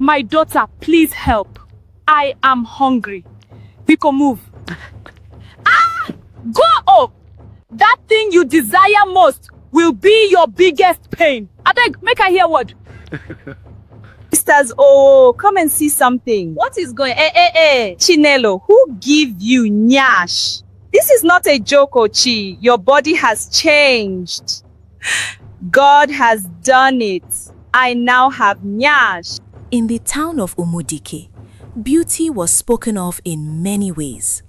My daughter, please help. I am hungry. Biko, move. Go up! That thing you desire most will be your biggest pain. Abeg, make I hear word. Sisters, oh, come and see something. What is going? Chinelo, who give you nyash? This is not a joke, Ochi. Your body has changed. God has done it. I now have nyash. In the town of Umuiki, beauty was spoken of in many ways.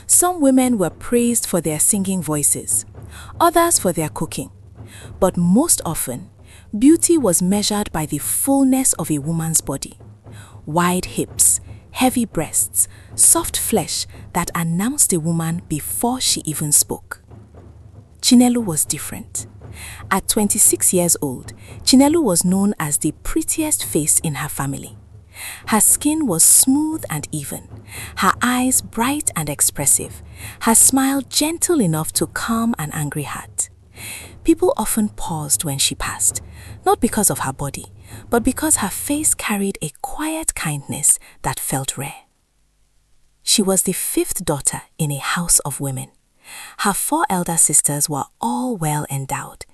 Some women were praised for their singing voices, others for their cooking. But most often, beauty was measured by the fullness of a woman's body. Wide hips, heavy breasts, soft flesh that announced a woman before she even spoke. Chinelo was different. At 26 years old, Chinelo was known as the prettiest face in her family. Her skin was smooth and even, her eyes bright and expressive, her smile gentle enough to calm an angry heart. People often paused when she passed, not because of her body, but because her face carried a quiet kindness that felt rare. She was the fifth daughter in a house of women. Her 4 elder sisters were all well endowed.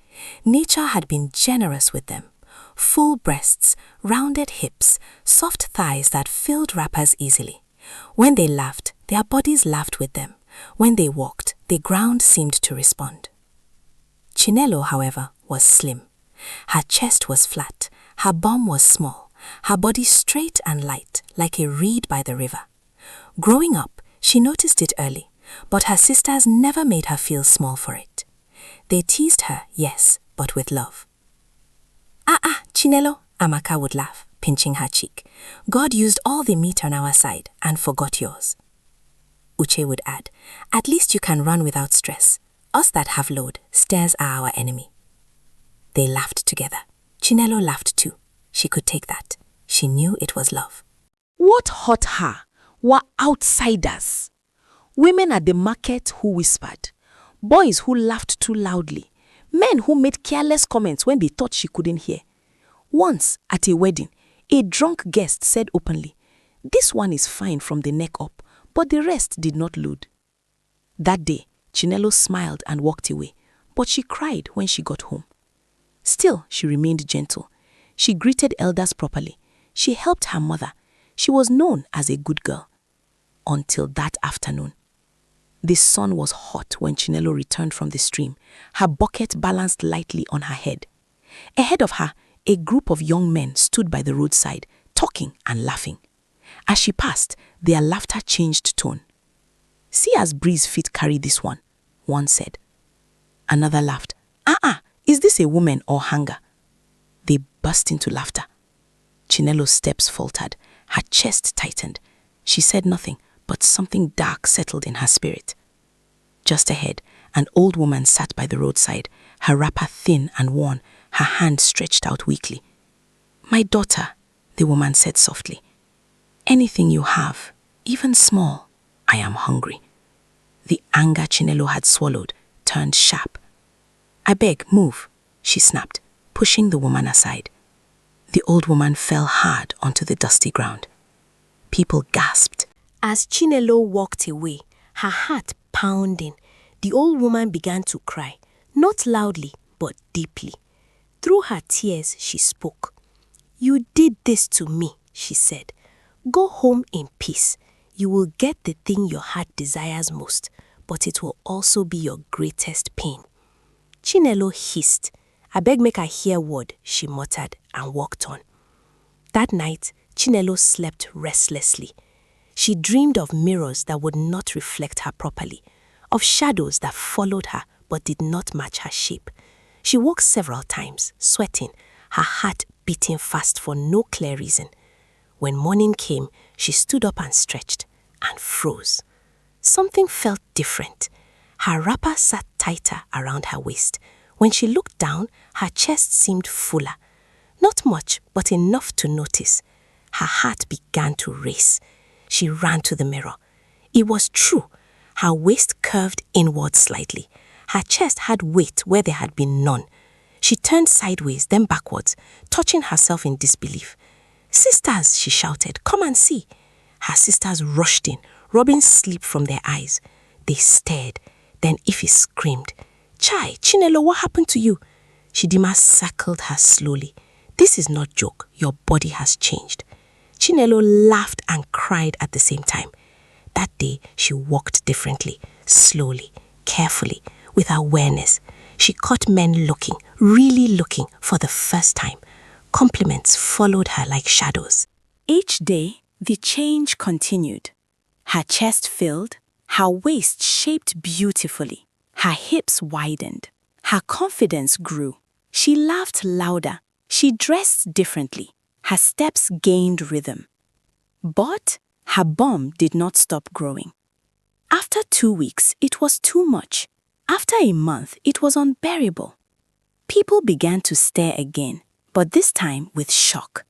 Nature had been generous with them. Full breasts, rounded hips, soft thighs that filled wrappers easily. When they laughed, their bodies laughed with them. When they walked, the ground seemed to respond. Chinelo, however, was slim. Her chest was flat, her bum was small, her body straight and light, like a reed by the river. Growing up, she noticed it early, but her sisters never made her feel small for it. They teased her, yes, but with love. Chinelo, Amaka would laugh, pinching her cheek. God used all the meat on our side and forgot yours. Uche would add, at least you can run without stress. Us that have load, stairs are our enemy. They laughed together. Chinelo laughed too. She could take that. She knew it was love. What hurt her were outsiders. Women at the market who whispered, boys who laughed too loudly, men who made careless comments when they thought she couldn't hear. Once, at a wedding, a drunk guest said openly, "This one is fine from the neck up, but the rest did not load." That day, Chinelo smiled and walked away, but she cried when she got home. Still, she remained gentle. She greeted elders properly. She helped her mother. She was known as a good girl. Until that afternoon. The sun was hot when Chinelo returned from the stream, her bucket balanced lightly on her head. Ahead of her, a group of young men stood by the roadside, talking and laughing. As she passed, their laughter changed tone. "See as breeze fit carry this one said. Another laughed. Is this a woman or hanger?" They burst into laughter. Chinelo's steps faltered, her chest tightened. She said nothing, but something dark settled in her spirit. Just ahead, an old woman sat by the roadside, her wrapper thin and worn, her hand stretched out weakly. "My daughter," the woman said softly, "anything you have, even small, I am hungry." The anger Chinelo had swallowed turned sharp. "I beg, move," she snapped, pushing the woman aside. The old woman fell hard onto the dusty ground. People gasped. As Chinelo walked away, her heart pounding, the old woman began to cry, not loudly, but deeply. Through her tears, she spoke. "You did this to me," she said. "Go home in peace. You will get the thing your heart desires most, but it will also be your greatest pain." Chinelo hissed. "I beg make I hear word," she muttered and walked on. That night, Chinelo slept restlessly. She dreamed of mirrors that would not reflect her properly, of shadows that followed her but did not match her shape. She woke several times, sweating, her heart beating fast for no clear reason. When morning came, she stood up and stretched, and froze. Something felt different. Her wrapper sat tighter around her waist. When she looked down, her chest seemed fuller. Not much, but enough to notice. Her heart began to race. She ran to the mirror. It was true. Her waist curved inward slightly. Her chest had weight where there had been none. She turned sideways, then backwards, touching herself in disbelief. "Sisters," she shouted, "come and see." Her sisters rushed in, rubbing sleep from their eyes. They stared. Then Ify screamed, "Chai, Chinelo, what happened to you?" Chidima circled her slowly. "This is not joke. Your body has changed." Chinelo laughed and cried at the same time. That day, she walked differently, slowly, carefully, with awareness. She caught men looking, really looking, for the first time. Compliments followed her like shadows. Each day, the change continued. Her chest filled, her waist shaped beautifully, her hips widened, her confidence grew. She laughed louder, she dressed differently, her steps gained rhythm. But her bum did not stop growing. After 2 weeks, it was too much. After a month, it was unbearable. People began to stare again, but this time with shock.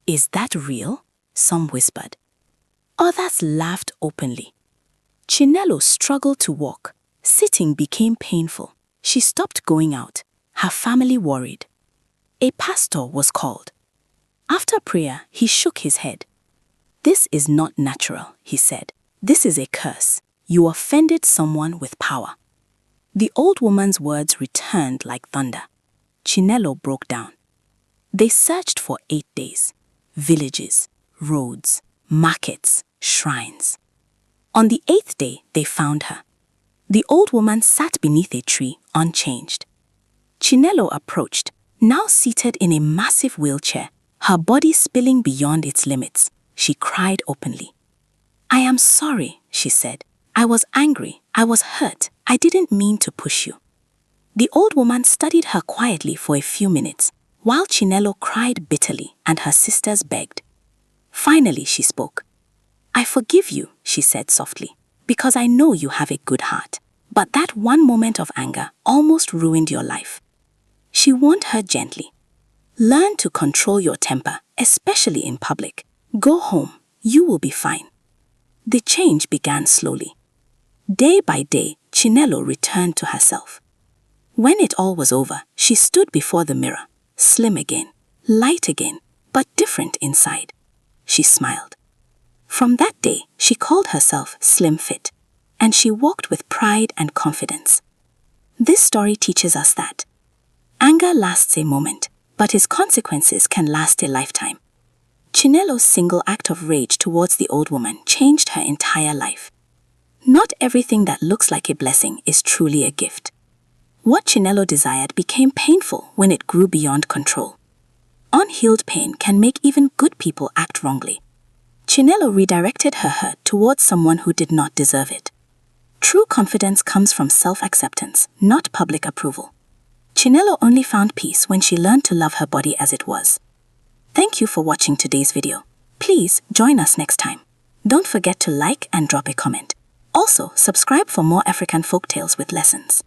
"Is that real?" some whispered. Others laughed openly. Chinelo struggled to walk. Sitting became painful. She stopped going out. Her family worried. A pastor was called. After prayer, he shook his head. "This is not natural," he said. "This is a curse. You offended someone with power." The old woman's words returned like thunder. Chinelo broke down. They searched for 8 days. Villages, roads, markets, shrines. On the 8th day, they found her. The old woman sat beneath a tree, unchanged. Chinelo approached, now seated in a massive wheelchair, her body spilling beyond its limits. She cried openly. "I am sorry," she said. "I was angry. I was hurt. I didn't mean to push you." The old woman studied her quietly for a few minutes, while Chinelo cried bitterly and her sisters begged. Finally, she spoke. "I forgive you," she said softly, "because I know you have a good heart. But that one moment of anger almost ruined your life." She warned her gently. "Learn to control your temper, especially in public. Go home. You will be fine." The change began slowly. Day by day, Chinelo returned to herself. When it all was over, she stood before the mirror, slim again, light again, but different inside. She smiled. From that day, she called herself Slim Fit, and she walked with pride and confidence. This story teaches us that anger lasts a moment, but its consequences can last a lifetime. Chinelo's single act of rage towards the old woman changed her entire life. Not everything that looks like a blessing is truly a gift. What Chinelo desired became painful when it grew beyond control. Unhealed pain can make even good people act wrongly. Chinelo redirected her hurt towards someone who did not deserve it. True confidence comes from self-acceptance, not public approval. Chinelo only found peace when she learned to love her body as it was. Thank you for watching today's video. Please join us next time. Don't forget to like and drop a comment. Also, subscribe for more African folktales with lessons.